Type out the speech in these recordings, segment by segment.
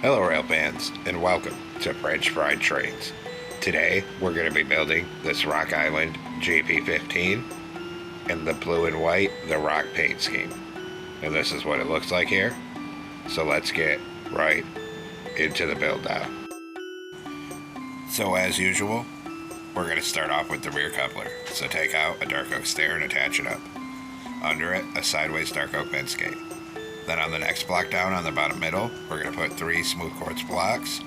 Hello rail fans, and welcome to French Fried Trains. Today we're going to be building this Rock Island GP15 in the blue and white, the rock paint scheme. And this is what it looks like here. So let's get right into the build now. So as usual, we're going to start off with the rear coupler. So take out a dark oak stair and attach it up. Under it, a sideways dark oak bend skate. Then on the next block down on the bottom middle, we're going to put 3 smooth quartz blocks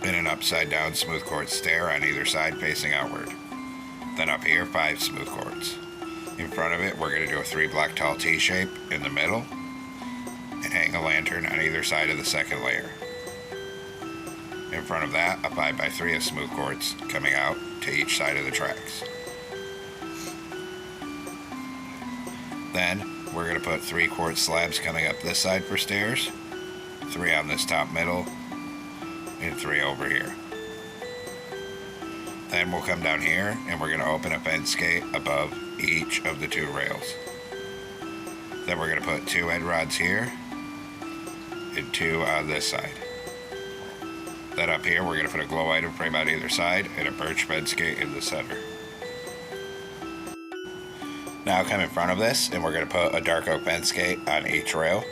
and an upside down smooth quartz stair on either side facing outward. Then up here, 5 smooth quartz. In front of it, we're going to do a 3 block tall T shape in the middle and hang a lantern on either side of the second layer. In front of that, a 5x3 of smooth quartz coming out to each side of the tracks. Then we're going to put 3 quartz slabs coming up this side for stairs, 3 on this top middle, and 3 over here. Then we'll come down here and we're going to open a fence gate above each of the 2 rails. Then we're going to put 2 end rods here and 2 on this side. Then up here we're going to put a glow item frame on either side and a birch fence gate in the center. Now come in front of this and we're going to put a dark oak fence gate on each rail.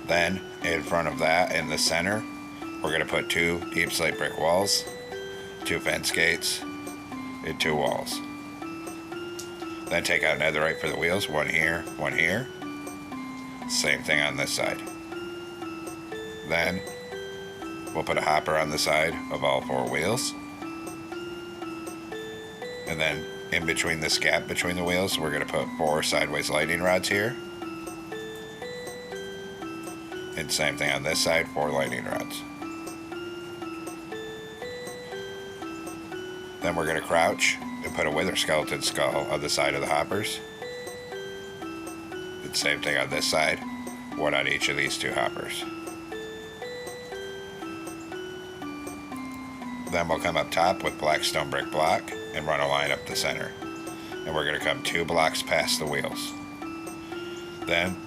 Then in front of that in the center, we're going to put 2 deep slate brick walls, 2 fence gates, and 2 walls. Then take out netherite for the wheels, 1 here, 1 here. Same thing on this side. Then we'll put a hopper on the side of all 4 wheels. And then in between this gap between the wheels, we're going to put 4 sideways lightning rods here. And same thing on this side, 4 lightning rods. Then we're going to crouch and put a wither skeleton skull on the side of the hoppers. And same thing on this side, 1 on each of these 2 hoppers. Then we'll come up top with black stone brick block and run a line up the center. And we're going to come 2 blocks past the wheels. Then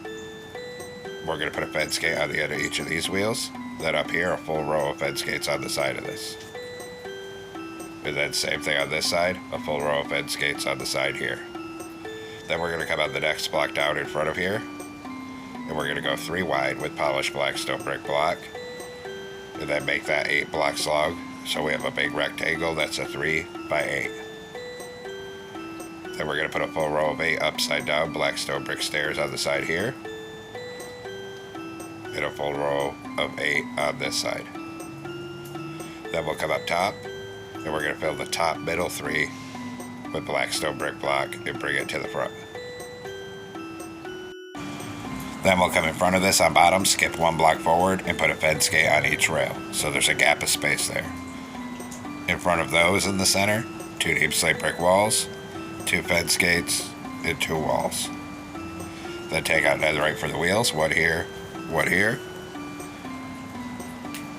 we're going to put a fence gate on the end of each of these wheels. Then up here, a full row of fence gates on the side of this. And then same thing on this side, a full row of fence gates on the side here. Then we're going to come on the next block down in front of here. And we're going to go 3 wide with polished black stone brick block. And then make that 8 blocks long. So we have a big rectangle that's a 3x8. Then we're going to put a full row of 8 upside down black stone brick stairs on the side here. And a full row of 8 on this side. Then we'll come up top and we're going to fill the top middle 3 with black stone brick block and bring it to the front. Then we'll come in front of this on bottom, skip 1 block forward and put a fence gate on each rail. So there's a gap of space there. In front of those in the center, 2 deep slate brick walls, 2 fence gates, and 2 walls. Then take out netherite for the wheels, 1 here, 1 here.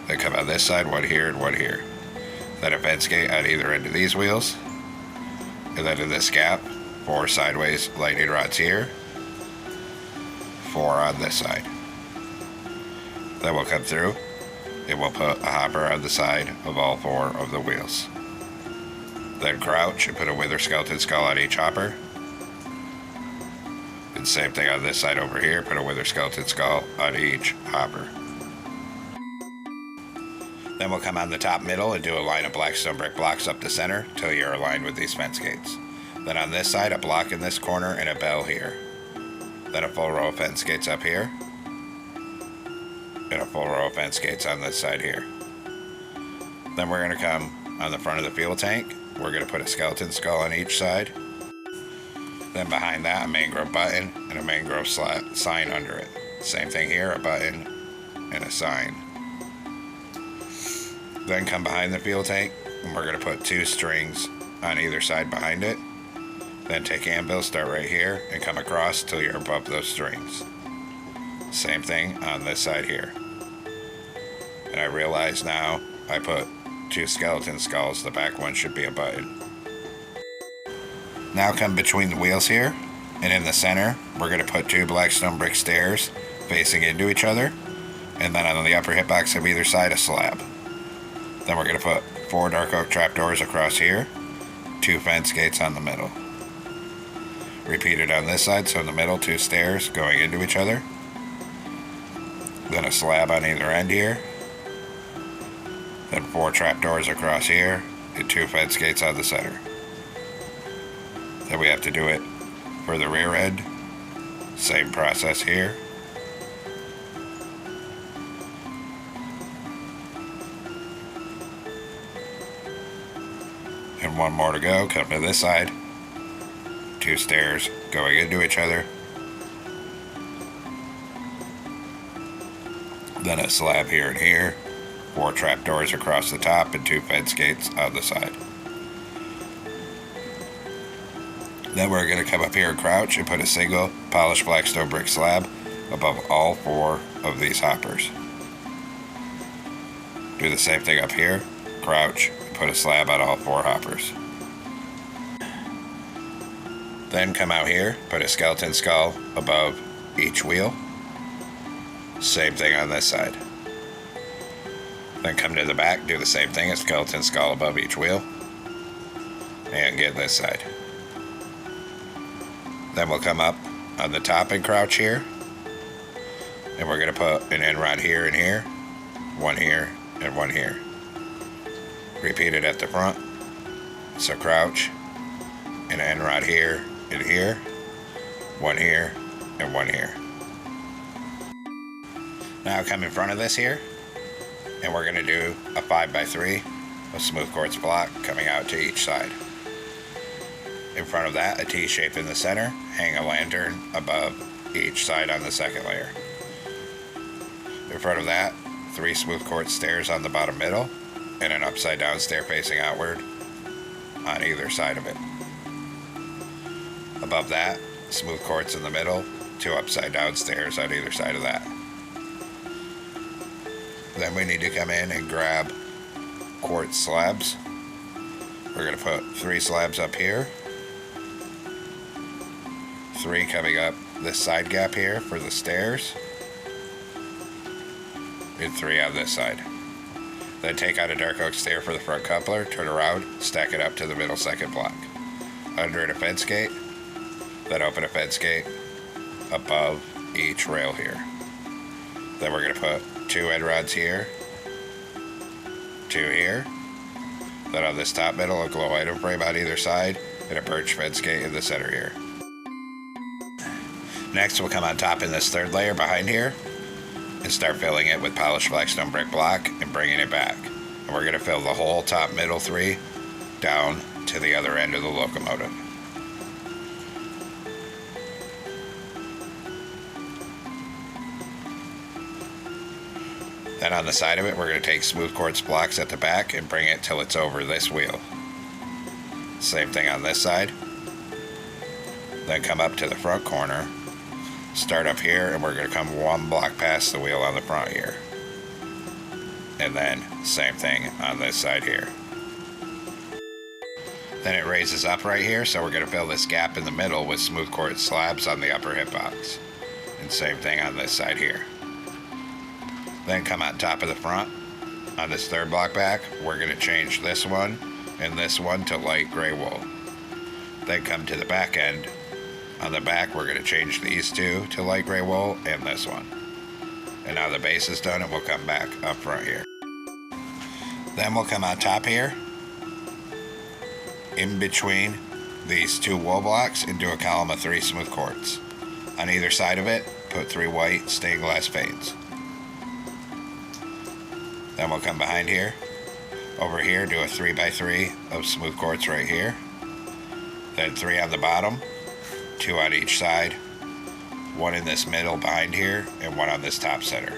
Then come on this side, 1 here and 1 here. Then a fence gate on either end of these wheels. And then in this gap, 4 sideways lightning rods here, 4 on this side. Then we'll come through and we'll put a hopper on the side of all 4 of the wheels. Then crouch and put a wither skeleton skull on each hopper. And same thing on this side over here, put a wither skeleton skull on each hopper. Then we'll come on the top middle and do a line of black stone brick blocks up the center till you're aligned with these fence gates. Then on this side, a block in this corner and a bell here. Then a full row of fence gates up here. And a full row of fence gates on this side here. Then we're going to come on the front of the fuel tank. We're going to put a skeleton skull on each side. Then behind that, a mangrove button and a mangrove sign under it. Same thing here, a button and a sign. Then come behind the fuel tank and we're going to put 2 strings on either side behind it. Then take anvil, start right here and come across till you're above those strings. Same thing on this side here. And I realize now I put 2 skeleton skulls. The back one should be a button. Now come between the wheels here, and in the center, we're going to put 2 black stone brick stairs facing into each other, and then on the upper hitbox of either side, a slab. Then we're going to put 4 dark oak trapdoors across here, 2 fence gates on the middle. Repeat it on this side, so in the middle, 2 stairs going into each other. Then a slab on either end here. Then 4 trapdoors across here, and 2 fence gates on the center. Then we have to do it for the rear end. Same process here. And 1 more to go. Come to this side. 2 stairs going into each other. Then a slab here and here. 4 trapdoors across the top and 2 fence gates on the side. Then we're going to come up here and crouch and put a single polished black stone brick slab above all 4 of these hoppers. Do the same thing up here, crouch, and put a slab on all 4 hoppers. Then come out here, put a skeleton skull above each wheel. Same thing on this side. Then come to the back, do the same thing, a skeleton skull above each wheel. And get this side. Then we'll come up on the top and crouch here. And we're going to put an end rod here and here. 1 here and 1 here. Repeat it at the front. So crouch. An end rod here and here. 1 here and 1 here. Now come in front of this here. And we're going to do a 5x3 of smooth quartz block coming out to each side. In front of that, a T-shape in the center, hang a lantern above each side on the second layer. In front of that, 3 smooth quartz stairs on the bottom middle, and an upside down stair facing outward on either side of it. Above that, smooth quartz in the middle, 2 upside down stairs on either side of that. Then we need to come in and grab quartz slabs. We're going to put 3 slabs up here. 3 coming up this side gap here for the stairs. And 3 on this side. Then take out a dark oak stair for the front coupler, turn around, stack it up to the middle second block. Under it a fence gate, then open a fence gate above each rail here. Then we're going to put 2 end rods here, 2 here. Then on this top middle, a glow item frame on either side, and a birch fence gate in the center here. Next, we'll come on top in this 3rd layer behind here and start filling it with polished black stone brick block and bringing it back. And we're going to fill the whole top middle 3 down to the other end of the locomotive. Then on the side of it, we're going to take smooth quartz blocks at the back and bring it till it's over this wheel. Same thing on this side. Then come up to the front corner. Start up here, and we're going to come 1 block past the wheel on the front here. And then same thing on this side here. Then it raises up right here, so we're going to fill this gap in the middle with smooth quartz slabs on the upper hitbox. And same thing on this side here. Then come on top of the front. On this 3rd block back, we're going to change this one and this one to light gray wool. Then come to the back end. On the back, we're going to change these 2 to light gray wool and this one. And now the base is done, and we'll come back up front here. Then we'll come on top here, in between these 2 wool blocks, and do a column of 3 smooth quartz. On either side of it, put 3 white stained glass panes. Then we'll come behind here. Over here, do a 3x3 of smooth quartz right here. Then 3 on the bottom, 2 on each side, 1 in this middle behind here, and 1 on this top center.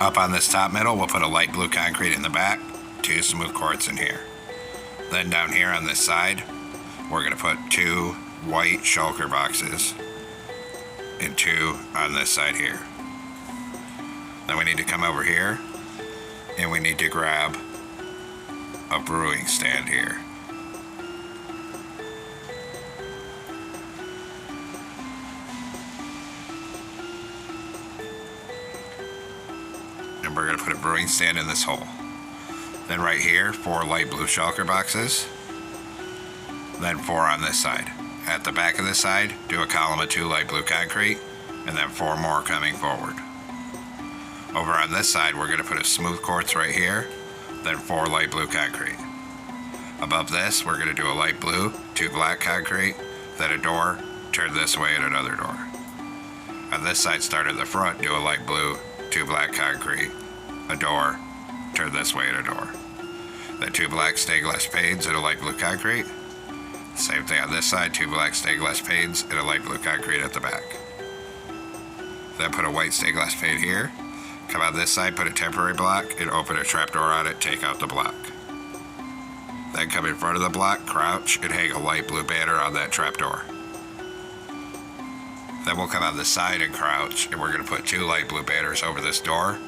Up on this top middle, we'll put a light blue concrete in the back, 2 smooth quartz in here. Then down here on this side, we're going to put 2 white shulker boxes, and 2 on this side here. Then we need to come over here And we need to grab a brewing stand here. And we're going to put a brewing stand in this hole. Then right here, 4 light blue shulker boxes. Then 4 on this side. At the back of this side, do a column of 2 light blue concrete, and then 4 more coming forward. Over on this side, we're going to put a smooth quartz right here, then 4 light blue concrete. Above this, we're going to do a light blue, 2 black concrete, then a door, turn this way and another door. On this side, start at the front, do a light blue, 2 black concrete, a door, turn this way and a door. Then 2 black stained glass panes and a light blue concrete. Same thing on this side, 2 black stained glass panes and a light blue concrete at the back. Then put a white stained glass pane here. Come on this side, put a temporary block and open a trapdoor on it, take out the block. Then come in front of the block, crouch, and hang a light blue banner on that trapdoor. Then we'll come on the side and crouch, and we're going to put 2 light blue banners over this door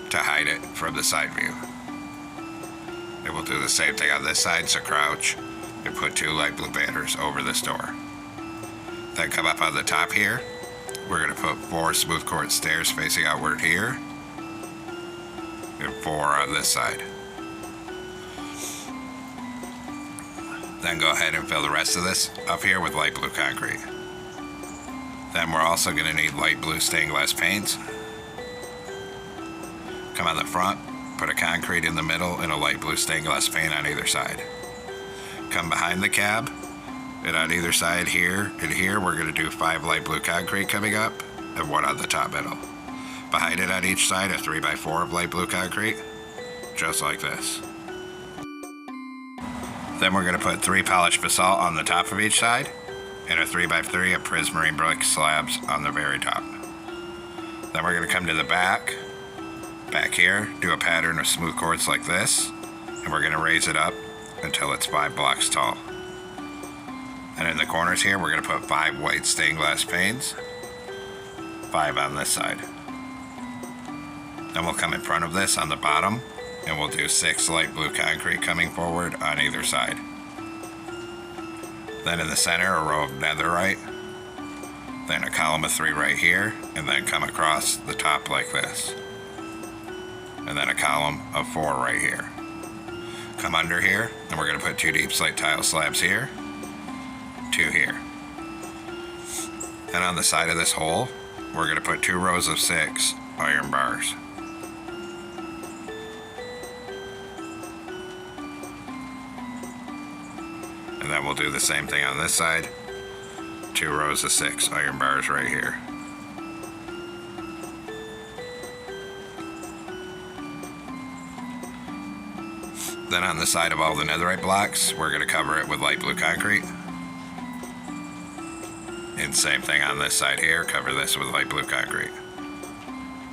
to hide it from the side view. And we'll do the same thing on this side, so crouch and put 2 light blue banners over this door. Then come up on the top here. We're going to put 4 smooth quartz stairs facing outward here, and 4 on this side. Then go ahead and fill the rest of this up here with light blue concrete. Then we're also going to need light blue stained glass panes. Come on the front, put a concrete in the middle and a light blue stained glass pane on either side. Come behind the cab, and on either side here and here, we're going to do 5 light blue concrete coming up and 1 on the top middle. Behind it on each side, a 3x4 of light blue concrete, just like this. Then we're going to put 3 polished basalt on the top of each side, and a 3x3 of prismarine brick slabs on the very top. Then we're going to come to the back here, do a pattern of smooth quartz like this, and we're going to raise it up until it's 5 blocks tall. And in the corners here, we're going to put 5 white stained glass panes, 5 on this side. Then we'll come in front of this on the bottom, and we'll do 6 light blue concrete coming forward on either side. Then in the center, a row of netherite, then a column of 3 right here, and then come across the top like this. And then a column of 4 right here. Come under here, and we're going to put 2 deep slate tile slabs here, 2 here. And on the side of this hole, we're going to put 2 rows of 6 iron bars. And then we'll do the same thing on this side, 2 rows of 6 iron bars right here. Then on the side of all the netherite blocks, we're going to cover it with light blue concrete. And same thing on this side here, cover this with light blue concrete.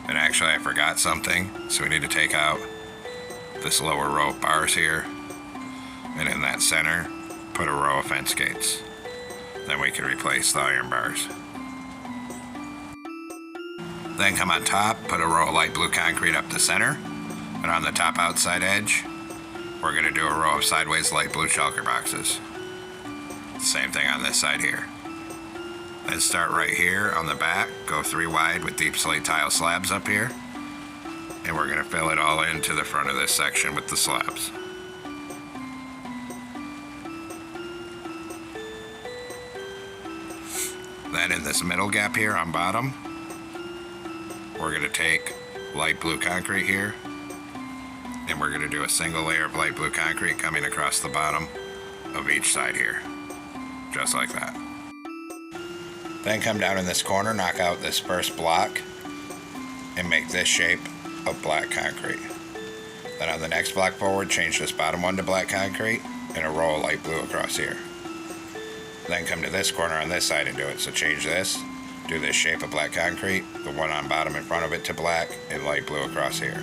And actually I forgot something, so we need to take out this lower row of bars here. And in that center, put a row of fence gates. Then we can replace the iron bars. Then come on top, put a row of light blue concrete up the center. And on the top outside edge, we're going to do a row of sideways light blue shulker boxes. Same thing on this side here. Then start right here on the back, go 3 wide with deep slate tile slabs up here. And we're going to fill it all into the front of this section with the slabs. Then in this middle gap here on bottom, we're going to take light blue concrete here, and we're going to do a single layer of light blue concrete coming across the bottom of each side here, just like that. Then come down in this corner, knock out this first block, and make this shape of black concrete. Then on the next block forward, change this bottom one to black concrete, and a row of light blue across here. Then come to this corner on this side and do it. So change this, do this shape of black concrete, the one on bottom in front of it to black, and light blue across here.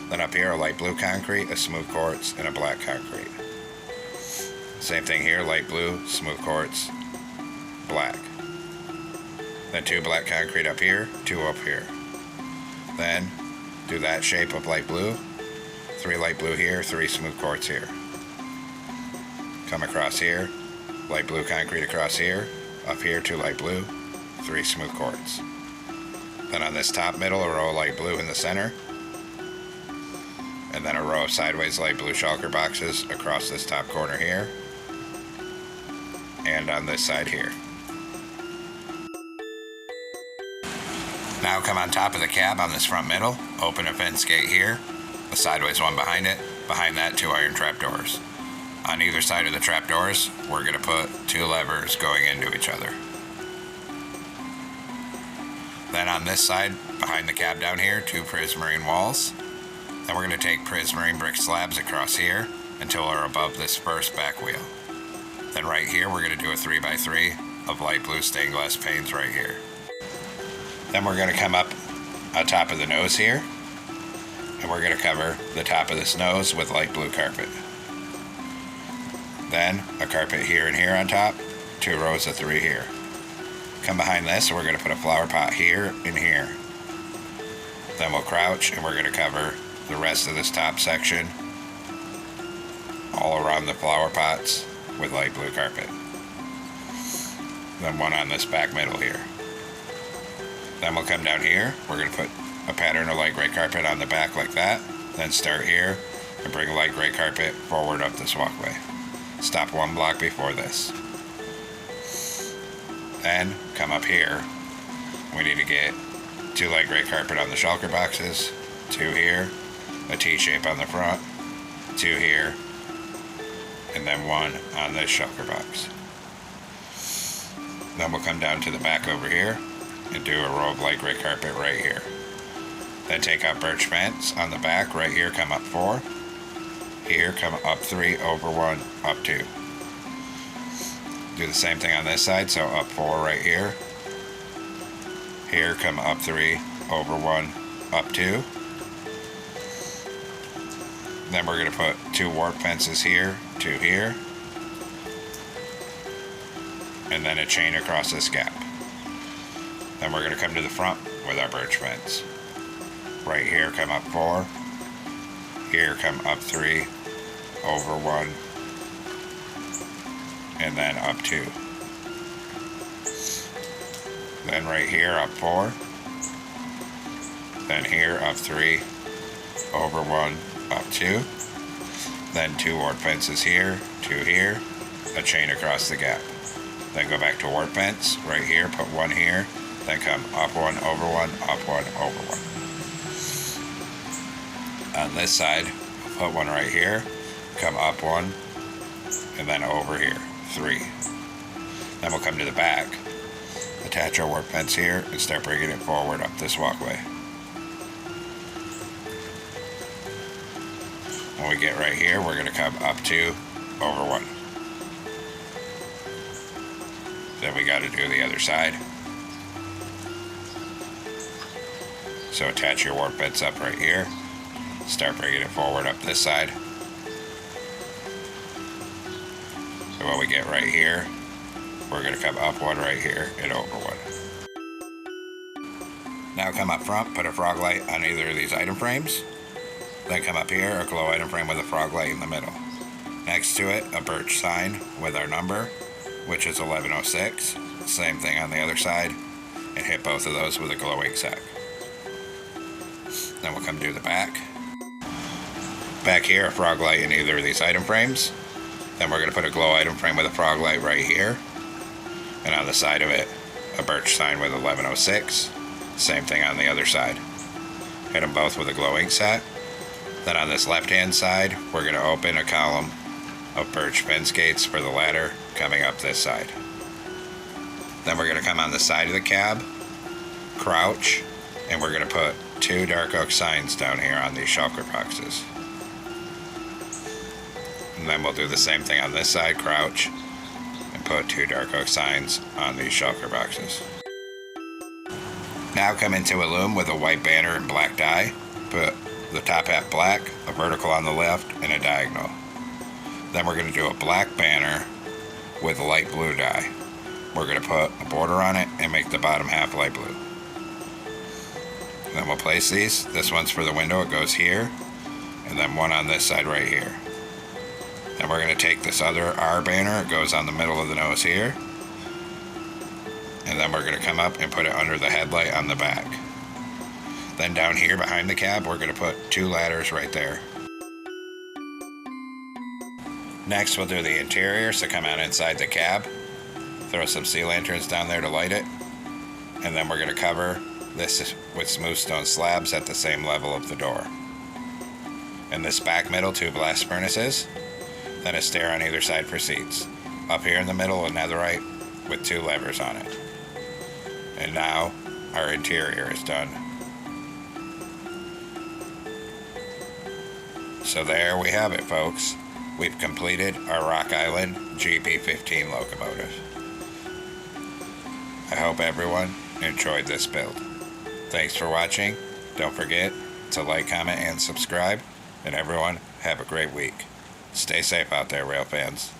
Then up here, a light blue concrete, a smooth quartz, and a black concrete. Same thing here, light blue, smooth quartz, black. Then 2 black concrete up here, 2 up here. Then do that shape of light blue, 3 light blue here, 3 smooth quartz here. Come across here, light blue concrete across here, up here 2 light blue, 3 smooth quartz. Then on this top middle, a row of light blue in the center, and then a row of sideways light blue shulker boxes across this top corner here, and on this side here. Now come on top of the cab on this front middle, open a fence gate here, a sideways one behind it, behind that 2 iron trapdoors. On either side of the trapdoors, we're going to put 2 levers going into each other. Then on this side, behind the cab down here, 2 prismarine walls. Then we're going to take prismarine brick slabs across here until we're above this first back wheel. Then right here, we're going to do a 3x3 of light blue stained glass panes right here. Then we're going to come up on top of the nose here, and we're going to cover the top of this nose with light blue carpet. Then a carpet here and here on top, 2 rows of 3 here. Come behind this, we're going to put a flower pot here and here. Then we'll crouch and we're going to cover the rest of this top section all around the flower pots with light blue carpet. Then one on this back middle here. Then we'll come down here, we're going to put a pattern of light gray carpet on the back like that, then start here and bring light gray carpet forward up this walkway. Stop 1 block before this. Then come up here, we need to get 2 light gray carpet on the shulker boxes, 2 here, a T-shape on the front, 2 here, and then 1 on this shulker box. Then we'll come down to the back over here and do a row of light gray carpet right here. Then take out birch fence on the back, right here come up 4, here come up 3, over 1, up 2. Do the same thing on this side, so up 4 right here. Here come up 3, over 1, up 2. Then we're going to put 2 warp fences here, 2 here, and then a chain across this gap. Then we're going to come to the front with our birch fence. Right here come up 4, here come up 3, over 1, and then up 2. Then right here up 4, then here up 3, over 1, up 2, then 2 warp fences here, 2 here, a chain across the gap. Then go back to warp fence, right here, put 1 here, then come up 1, over 1, up 1, over 1. On this side, put 1 right here, come up 1, and then over here, 3. Then we'll come to the back, attach our warp fence here, and start bringing it forward up this walkway. When we get right here, we're going to come up 2, over 1. Then we got to do the other side. So attach your warp fence up right here, start bringing it forward up this side. So when we get right here, we're going to come up 1 right here and over 1. Now come up front, put a frog light on either of these item frames. Then come up here, a glow item frame with a frog light in the middle. Next to it, a birch sign with our number, which is 1106. Same thing on the other side, and hit both of those with a glow ink sack. Then we'll come to the back. Back here, a frog light in either of these item frames. Then we're going to put a glow item frame with a frog light right here. And on the side of it, a birch sign with 1106. Same thing on the other side. Hit them both with a glow ink sack. Then on this left-hand side, we're going to open a column of birch fence gates for the ladder coming up this side. Then we're going to come on the side of the cab, crouch, and we're going to put 2 dark oak signs down here on these shulker boxes. And then we'll do the same thing on this side, crouch, and put 2 dark oak signs on these shulker boxes. Now come into a loom with a white banner and black die. Put the top half black, a vertical on the left, and a diagonal. Then we're going to do a black banner with a light blue die. We're going to put a border on it and make the bottom half light blue. Then we'll place these. This one's for the window, it goes here. And and then one on this side right here. And we're going to take this other R banner, it goes on the middle of the nose here, and then we're going to come up and put it under the headlight on the back. Then down here behind the cab, we're going to put 2 ladders right there. Next, we'll do the interior, so come out inside the cab, throw some sea lanterns down there to light it, and then we're going to cover this with smooth stone slabs at the same level of the door. In this back middle, 2 blast furnaces, then a stair on either side for seats. Up here in the middle, a netherite with 2 levers on it. And now, our interior is done. So there we have it, folks. We've completed our Rock Island GP15 locomotive. I hope everyone enjoyed this build. Thanks for watching. Don't forget to like, comment, and subscribe. And everyone, have a great week. Stay safe out there, rail fans.